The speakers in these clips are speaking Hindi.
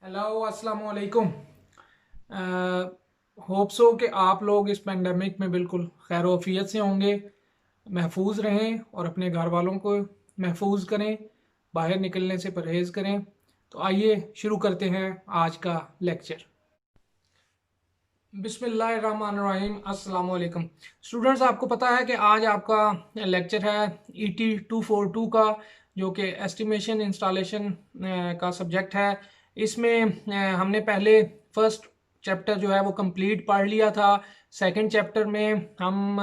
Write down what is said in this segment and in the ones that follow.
हेलो अस्सलाम वालेकुम। होप सो कि आप लोग इस पेंडेमिक में बिल्कुल खैर वफियत से होंगे, महफूज रहें और अपने घर वालों को महफूज करें, बाहर निकलने से परहेज़ करें। तो आइए शुरू करते हैं आज का लेक्चर। बिस्मिल्लाहिर्रहमानिर्रहीम, अस्सलाम वालेकुम। स्टूडेंट्स, आपको पता है कि आज आपका लेक्चर है ET 242 का, जो कि एस्टिमेशन इंस्टॉलेशन का सब्जेक्ट है। इसमें हमने पहले फर्स्ट चैप्टर जो है वो कंप्लीट पढ़ लिया था। सेकंड चैप्टर में हम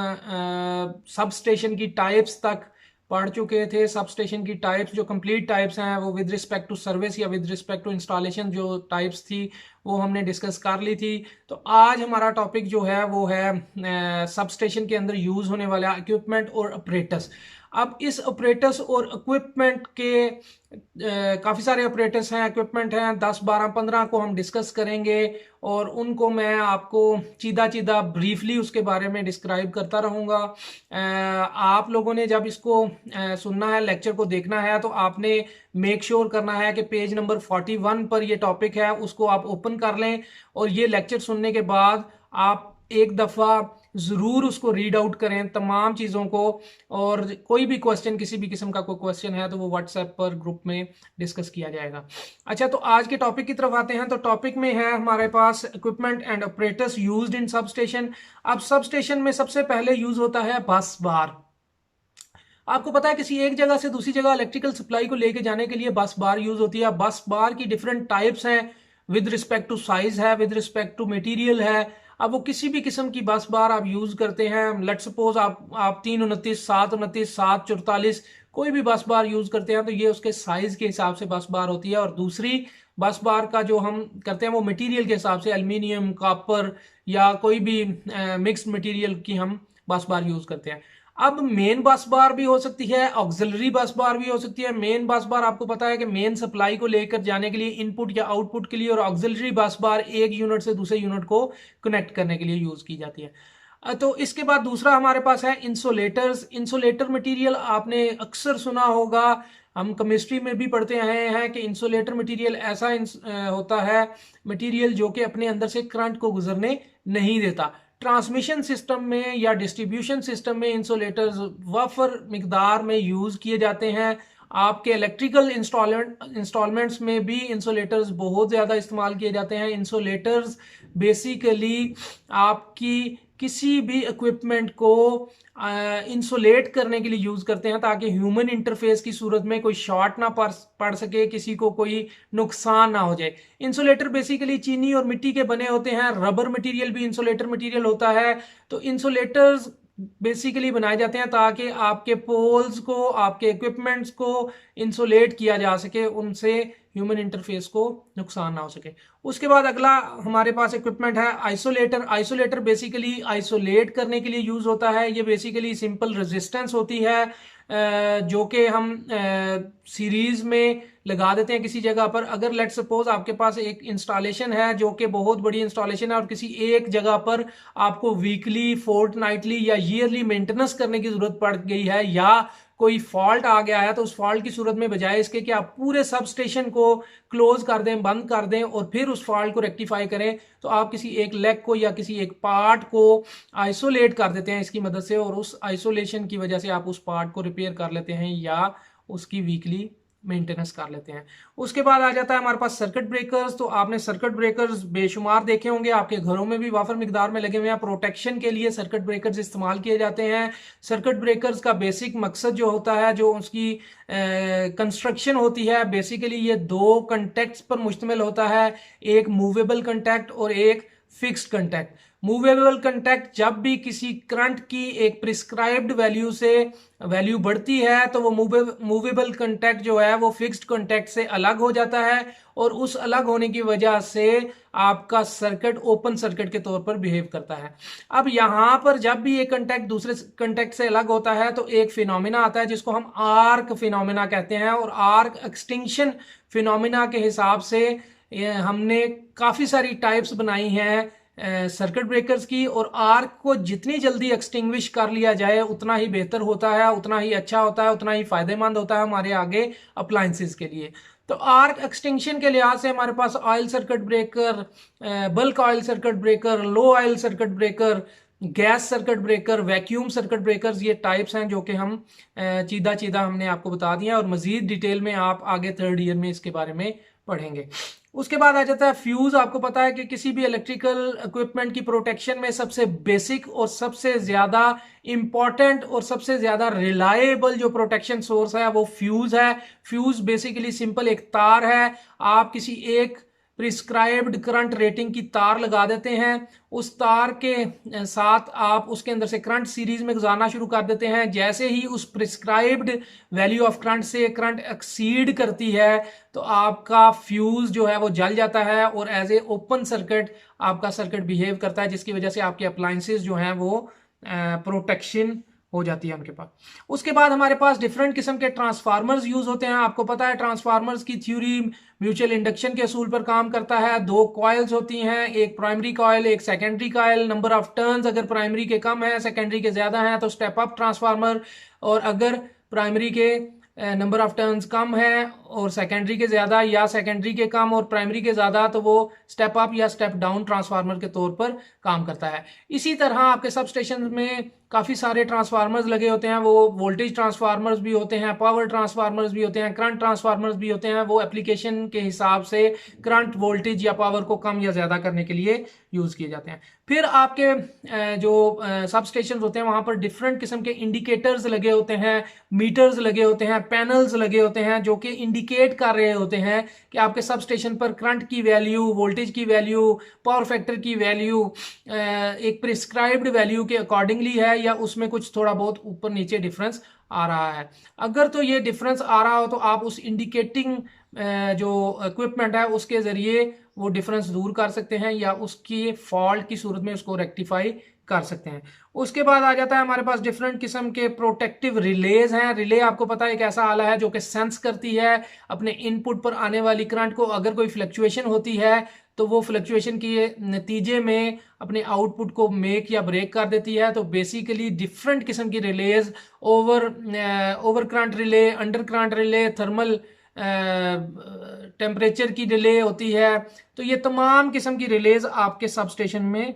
सब स्टेशन की टाइप्स तक पढ़ चुके थे। सब स्टेशन की टाइप्स, जो कंप्लीट टाइप्स हैं, वो विद रिस्पेक्ट टू सर्विस या विद रिस्पेक्ट टू इंस्टॉलेशन जो टाइप्स थी वो हमने डिस्कस कर ली थी। तो आज हमारा टॉपिक जो है वो है सब स्टेशन के अंदर यूज होने वाला इक्विपमेंट और ऑपरेटर्स। अब इस ऑपरेटर्स और इक्विपमेंट के काफ़ी सारे ऑपरेटर्स हैं, इक्विपमेंट हैं, 10 12 15 को हम डिस्कस करेंगे और उनको मैं आपको चीदा चीदा ब्रीफली उसके बारे में डिस्क्राइब करता रहूँगा। आप लोगों ने जब इसको सुनना है, लेक्चर को देखना है, तो आपने मेक श्योर करना है कि पेज नंबर 41 पर ये टॉपिक है, उसको आप ओपन कर लें और ये लेक्चर सुनने के बाद आप एक दफ़ा ज़रूर उसको रीड आउट करें तमाम चीज़ों को। और कोई भी क्वेश्चन, किसी भी किस्म का कोई क्वेश्चन है तो वो व्हाट्सएप पर ग्रुप में डिस्कस किया जाएगा। अच्छा, तो आज के टॉपिक की तरफ आते हैं। तो टॉपिक में है हमारे पास equipment and operators used in substation. अब सब स्टेशन में सबसे पहले यूज होता है बस बार। आपको पता है किसी एक जगह से दूसरी जगह इलेक्ट्रिकल सप्लाई को लेके जाने के लिए बस बार यूज होती है। बस बार की डिफरेंट टाइप्स हैं, विद रिस्पेक्ट टू साइज है, विद रिस्पेक्ट टू मटेरियल है। अब वो किसी भी किस्म की बस बार आप यूज करते हैं, लेट सपोज आप 329, 729, 744 कोई भी बस बार यूज करते हैं तो ये उसके साइज के हिसाब से बस बार होती है। और दूसरी बस बार का जो हम करते हैं वो मटेरियल के हिसाब से, एल्युमिनियम, कॉपर या कोई भी मिक्स्ड मटेरियल की हम बस बार यूज करते हैं। अब मेन बस बार भी हो सकती है, ऑक्सिलरी बस बार भी हो सकती है। मेन बस बार आपको पता है कि मेन सप्लाई को लेकर जाने के लिए, इनपुट या आउटपुट के लिए, और ऑक्सिलरी बस बार एक यूनिट से दूसरे यूनिट को कनेक्ट करने के लिए यूज की जाती है। तो इसके बाद दूसरा हमारे पास है इंसुलेटर्स। इंसुलेटर मटेरियल आपने अक्सर सुना होगा, हम केमिस्ट्री में भी पढ़ते आए हैं कि इंसुलेटर मटेरियल ऐसा होता है मटेरियल जो कि अपने अंदर से करंट को गुजरने नहीं देता। ट्रांसमिशन सिस्टम में या डिस्ट्रीब्यूशन सिस्टम में इंसुलेटर्स वफर मिकदार में यूज किए जाते हैं। आपके इलेक्ट्रिकल इंस्टॉलमेंट्स में भी इंसुलेटर्स बहुत ज़्यादा इस्तेमाल किए जाते हैं। इंसुलेटर्स बेसिकली आपकी किसी भी इक्विपमेंट को इंसुलेट करने के लिए यूज करते हैं ताकि ह्यूमन इंटरफेस की सूरत में कोई शॉर्ट ना पड़ सके, किसी को कोई नुकसान ना हो जाए। इंसुलेटर बेसिकली चीनी और मिट्टी के बने होते हैं। रबर मटेरियल भी इंसुलेटर मटेरियल होता है। तो इंसुलेटर्स बेसिकली बनाए जाते हैं ताकि आपके पोल्स को, आपके इक्विपमेंट्स को इंसुलेट किया जा सके, उनसे ह्यूमन इंटरफेस को नुकसान ना हो सके। उसके बाद अगला हमारे पास इक्विपमेंट है आइसोलेटर। आइसोलेटर बेसिकली आइसोलेट करने के लिए यूज होता है। ये बेसिकली सिंपल रेजिस्टेंस होती है जो कि हम सीरीज में लगा देते हैं किसी जगह पर। अगर लेट सपोज आपके पास एक इंस्टॉलेशन है जो कि बहुत बड़ी इंस्टॉलेशन है और किसी एक जगह पर आपको वीकली, फोर्टनाइटली या ईयरली मेंटेनेंस करने की जरूरत पड़ गई है या कोई फॉल्ट आ गया है, तो उस फॉल्ट की सूरत में बजाय इसके कि आप पूरे सब स्टेशन को क्लोज कर दें, बंद कर दें और फिर उस फॉल्ट को रेक्टिफाई करें, तो आप किसी एक लेग को या किसी एक पार्ट को आइसोलेट कर देते हैं इसकी मदद से, और उस आइसोलेशन की वजह से आप उस पार्ट को रिपेयर कर लेते हैं या उसकी वीकली मेंटेनेंस कर लेते हैं। उसके बाद आ जाता है हमारे पास सर्किट ब्रेकर्स। तो आपने सर्किट ब्रेकर्स बेशुमार देखे होंगे, आपके घरों में भी वाफर मिकदार में लगे हुए हैं। प्रोटेक्शन के लिए सर्किट ब्रेकर्स इस्तेमाल किए जाते हैं। सर्किट ब्रेकर्स का बेसिक मकसद जो होता है, जो उसकी कंस्ट्रक्शन होती है, बेसिकली ये दो कंटेक्ट्स पर मुश्तमिल होता है, एक मूवेबल कंटेक्ट और एक फिक्स्ड कंटेक्ट। मूवेबल कंटेक्ट जब भी किसी करंट की एक प्रिस्क्राइब्ड वैल्यू से वैल्यू बढ़ती है तो वो मूवेबल कंटेक्ट जो है वो फिक्स्ड कंटेक्ट से अलग हो जाता है, और उस अलग होने की वजह से आपका सर्किट ओपन सर्किट के तौर पर बिहेव करता है। अब यहां पर जब भी एक कंटेक्ट दूसरे कंटेक्ट से अलग होता है तो एक फिनोमिना आता है जिसको हम आर्क फिनोमिना कहते हैं, और आर्क एक्सटिंक्शन फिनोमिना के हिसाब से हमने काफी सारी टाइप्स बनाई हैं सर्किट ब्रेकर्स की, और आर्क को जितनी जल्दी एक्सटिंग्विश कर लिया जाए उतना ही बेहतर होता है, उतना ही अच्छा होता है, उतना ही फायदेमंद होता है हमारे आगे अप्लायंसेस के लिए। तो आर्क एक्सटेंशन के लिहाज से हमारे पास oil circuit breaker, bulk oil circuit breaker, low oil circuit breaker, gas circuit breaker, vacuum circuit breakers, ये टाइप्स हैं जो कि हम चीदा चीदा हमने आपको बता दिया, और मजीद डिटेल में आप आगे थर्ड ईयर में इसके बारे में पढ़ेंगे। उसके बाद आ जाता है फ्यूज। आपको पता है कि किसी भी इलेक्ट्रिकल इक्विपमेंट की प्रोटेक्शन में सबसे बेसिक और सबसे ज्यादा इंपॉर्टेंट और सबसे ज्यादा रिलायबल जो प्रोटेक्शन सोर्स है वो फ्यूज है। फ्यूज बेसिकली सिंपल एक तार है, आप किसी एक प्रिस्क्राइब्ड करंट रेटिंग की तार लगा देते हैं, उस तार के साथ आप उसके अंदर से करंट सीरीज में गुजारना शुरू कर देते हैं। जैसे ही उस प्रिस्क्राइब्ड वैल्यू ऑफ करंट से करंट एक्सीड करती है तो आपका फ्यूज जो है वो जल जाता है और एज ए ओपन सर्किट आपका सर्किट बिहेव करता है, जिसकी वजह से आपके अप्लायंसेस जो हैं वो प्रोटेक्शन हो जाती है उनके पास। उसके बाद हमारे पास डिफरेंट किस्म के ट्रांसफार्मर्स यूज होते हैं। आपको पता है ट्रांसफार्मर्स की थ्योरी म्यूचुअल इंडक्शन के असूल पर काम करता है। दो कॉइल्स होती हैं, एक प्राइमरी कॉइल एक secondary coil. Number of turns अगर प्राइमरी के कम है सेकेंडरी के ज्यादा है तो स्टेप अप ट्रांसफार्मर, और अगर प्राइमरी के नंबर ऑफ टर्न्स कम है और सेकेंडरी के ज्यादा, या सेकेंडरी के कम और प्राइमरी के ज्यादा, तो वो स्टेप अप या स्टेप डाउन ट्रांसफार्मर के तौर पर काम करता है। इसी तरह आपके सब स्टेशन में काफी सारे ट्रांसफार्मर्स लगे होते हैं, वो वोल्टेज ट्रांसफार्मर्स भी होते हैं, पावर ट्रांसफार्मर्स भी होते हैं, करंट ट्रांसफार्मर्स भी होते हैं। वो एप्लीकेशन के हिसाब से करंट, वोल्टेज या पावर को कम या ज्यादा करने के लिए यूज किए जाते हैं। फिर आपके जो सब स्टेशन होते हैं वहां पर डिफरेंट किस्म के इंडिकेटर्स लगे होते हैं, मीटर्स लगे होते हैं, पैनल्स लगे होते हैं जो कि इंडिकेट कर रहे होते हैं कि आपके सब स्टेशन पर करंट की वैल्यू, वोल्टेज की वैल्यू, पावर फैक्टर की वैल्यू एक प्रिस्क्राइब्ड वैल्यू के अकॉर्डिंगली है या उसमें कुछ थोड़ा बहुत ऊपर नीचे डिफरेंस आ रहा है। अगर तो ये डिफरेंस आ रहा हो तो आप उस इंडिकेटिंग जो इक्विपमेंट है उसके जरिए वो डिफरेंस दूर कर सकते हैं या उसकी फॉल्ट की सूरत में उसको रेक्टिफाई कर सकते हैं। उसके बाद आ जाता है हमारे पास डिफरेंट किस्म के प्रोटेक्टिव रिलेज हैं। रिले आपको पता है एक ऐसा आला है जो कि सेंस करती है अपने इनपुट पर आने वाली करंट को। अगर कोई फ्लक्चुएशन होती है तो वो फ्लक्चुएशन के नतीजे में अपने आउटपुट को मेक या ब्रेक कर देती है। तो बेसिकली डिफरेंट किस्म की release, over current relay, under current relay, thermal temperature की रिले होती है। तो ये तमाम किस्म की रिलेज आपके सब स्टेशन में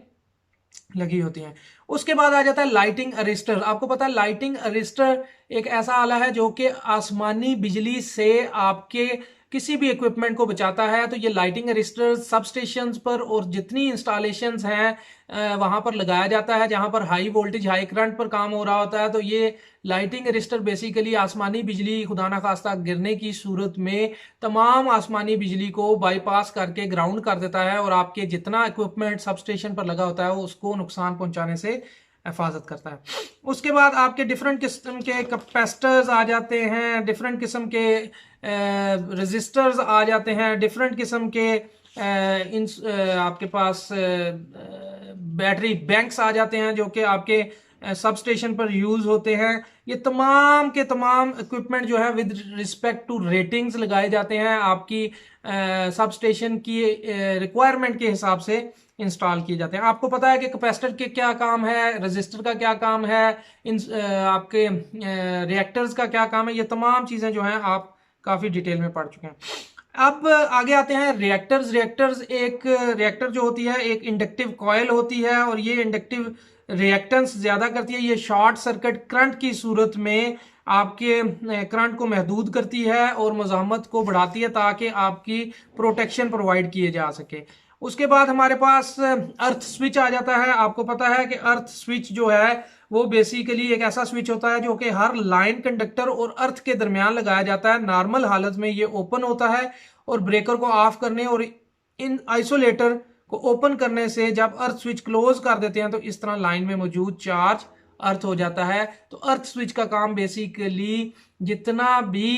लगी होती हैं। उसके बाद आ जाता है लाइटिंग अरिस्टर। आपको पता है लाइटिंग अरिस्टर एक ऐसा आला है जो कि आसमानी बिजली से आपके किसी भी इक्विपमेंट को बचाता है। तो ये लाइटिंग अरिस्टर सब स्टेशंस पर और जितनी इंस्टॉलेशंस हैं वहां पर लगाया जाता है जहां पर हाई वोल्टेज हाई करंट पर काम हो रहा होता है। तो ये लाइटिंग अरिस्टर बेसिकली आसमानी बिजली खुदा ना खास्ता गिरने की सूरत में तमाम आसमानी बिजली को बाईपास करके ग्राउंड कर देता है और आपके जितना इक्विपमेंट सब स्टेशन पर लगा होता है उसको नुकसान पहुंचाने से हिफाजत करता है। उसके बाद आपके डिफरेंट किस्म के कैपेसिटर्स आ जाते हैं, डिफरेंट किस्म के रेजिस्टर्स आ जाते हैं, डिफरेंट किस्म के आपके पास बैटरी बैंक्स आ जाते हैं जो कि आपके सब स्टेशन पर यूज होते हैं। ये तमाम के तमाम इक्विपमेंट जो है विद रिस्पेक्ट टू रेटिंग्स लगाए जाते हैं, आपकी सब स्टेशन की रिक्वायरमेंट के हिसाब से इंस्टॉल किए जाते हैं। आपको पता है कि कैपेसिटर के क्या काम है, रजिस्टर का क्या काम है, इन आपके रिएक्टर्स का क्या काम है, ये तमाम चीजें जो हैं आप काफी डिटेल में पढ़ चुके हैं। अब आगे आते हैं रिएक्टर्स। रिएक्टर जो होती है एक इंडक्टिव कॉइल होती है और ये इंडक्टिव रिएक्टेंस ज्यादा करती है। ये शॉर्ट सर्किट करंट की सूरत में आपके करंट को महदूद करती है और मुजाहमत को बढ़ाती है ताकि आपकी प्रोटेक्शन प्रोवाइड किए जा सके। उसके बाद हमारे पास अर्थ स्विच आ जाता है। आपको पता है कि अर्थ स्विच जो है वो बेसिकली एक ऐसा स्विच होता है जो कि हर लाइन कंडक्टर और अर्थ के दरमियान लगाया जाता है। नॉर्मल हालत में ये ओपन होता है और ब्रेकर को ऑफ करने और इन आइसोलेटर को ओपन करने से जब अर्थ स्विच क्लोज कर देते हैं तो इस तरह लाइन में मौजूद चार्ज अर्थ हो जाता है। तो अर्थ स्विच का काम बेसिकली जितना भी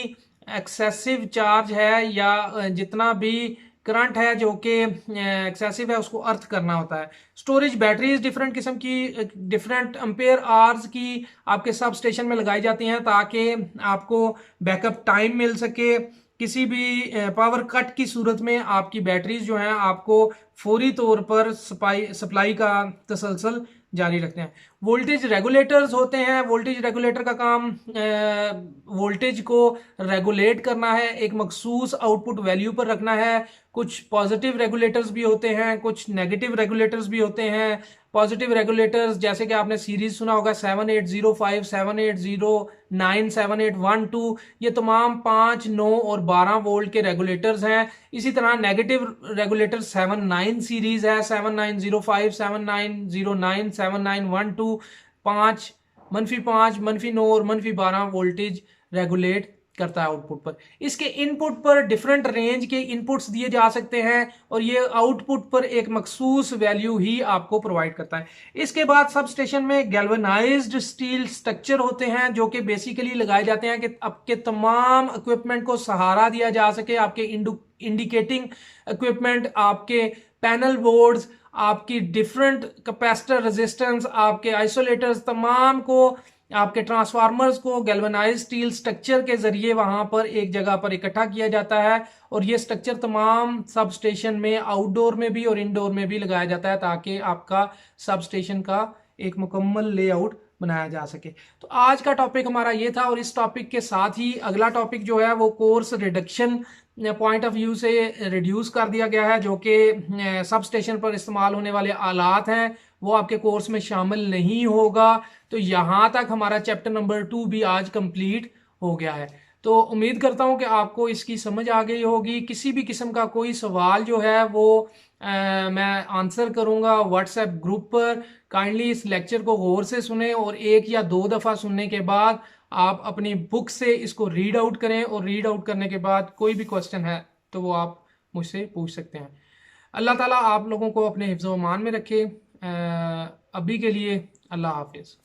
एक्सेसिव चार्ज है या जितना भी करंट है जो कि एक्सेसिव है उसको अर्थ करना होता है। स्टोरेज बैटरीज डिफरेंट किस्म की, डिफरेंट एम्पेयर आवर्स की आपके सब स्टेशन में लगाई जाती हैं ताकि आपको बैकअप टाइम मिल सके। किसी भी पावर कट की सूरत में आपकी बैटरीज जो हैं आपको फौरी तौर पर सप्लाई का तसलसल जारी रखते हैं। वोल्टेज रेगुलेटर्स होते हैं। वोल्टेज रेगुलेटर का काम वोल्टेज को रेगुलेट करना है, एक मखसूस आउटपुट वैल्यू पर रखना है। कुछ पॉजिटिव रेगुलेटर्स भी होते हैं, कुछ नेगेटिव रेगुलेटर्स भी होते हैं। पॉजिटिव रेगुलेटर्स जैसे कि आपने सीरीज सुना होगा 7805, 7809, 7812, ये तमाम 5, 9 और 12 वोल्ट के रेगुलेटर्स हैं। इसी तरह नेगेटिव रेगुलेटर 79 सीरीज है, 7905, 7909, 7912, 5, -5, -9 और -12 वोल्टेज रेगुलेट करता है आउटपुट पर। इसके इनपुट पर डिफरेंट रेंज के इनपुट्स दिए जा सकते हैं और ये आउटपुट पर एक मखसूस वैल्यू ही आपको प्रोवाइड करता है। इसके बाद सब स्टेशन में गैल्वेनाइज्ड स्टील स्ट्रक्चर होते हैं जो कि बेसिकली लगाए जाते हैं कि आपके तमाम इक्विपमेंट को सहारा दिया जा सके, आपके इंडिकेटिंग इक्विपमेंट, आपके पैनल बोर्ड्स, आपकी डिफरेंट कैपेसिटर रेजिस्टेंस, आपके आइसोलेटर्स, तमाम को, आपके ट्रांसफार्मर्स को गैल्वेनाइज्ड स्टील स्ट्रक्चर के जरिए वहां पर एक जगह पर इकट्ठा किया जाता है और ये स्ट्रक्चर तमाम सब स्टेशन में आउटडोर में भी और इनडोर में भी लगाया जाता है ताकि आपका सब स्टेशन का एक मुकम्मल लेआउट बनाया जा सके। तो आज का टॉपिक हमारा ये था और इस टॉपिक के साथ ही अगला टॉपिक जो है वो course reduction point of view से रिड्यूस कर दिया गया है, जो कि सब स्टेशन पर इस्तेमाल होने वाले आलात हैं वो आपके कोर्स में शामिल नहीं होगा। तो यहाँ तक हमारा चैप्टर नंबर 2 भी आज कंप्लीट हो गया है। तो उम्मीद करता हूँ कि आपको इसकी समझ आ गई होगी। किसी भी किस्म का कोई सवाल जो है वो मैं आंसर करूँगा व्हाट्सएप ग्रुप पर। काइंडली इस लेक्चर को गौर से सुने और 1 या 2 दफ़ा सुनने के बाद आप अपनी बुक से इसको रीड आउट करें और रीड आउट करने के बाद कोई भी क्वेश्चन है तो वो आप मुझसे पूछ सकते हैं। अल्लाह ताला आप लोगों को अपने हिफ्ज़ व अमान में रखे। अभी के लिए अल्लाह हाफिज़।